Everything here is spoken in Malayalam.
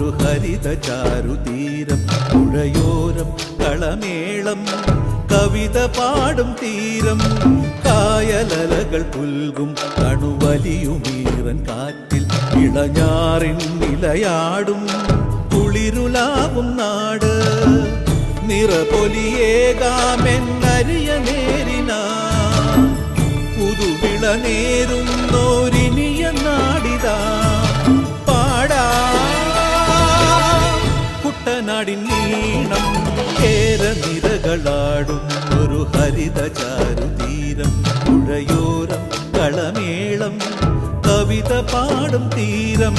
ഒരു ഹരിത ചാരുതീരം. പുഴയോരം കളമേളം കവിത പാടും തീരം. കായലലകൾ പുൽകും കണുവലിയുമീറൻ കാറ്റിൽ. ഇളഞ്ഞാറിൻ നിലയാടും കുളിരുലാവും നാട്. നിറപൊലിയേകാമെന്നരിയ നേരിന പുതുവിള നേരുന്നോരിനിയ നാടിതാ. പാടാ കുട്ടനാടിൻ നീണം കേരനിരകളാടും ഒരു ഹരിത ചാരുതീരം. പുഴയോരം കളമേളം കവിത പാടും തീരം.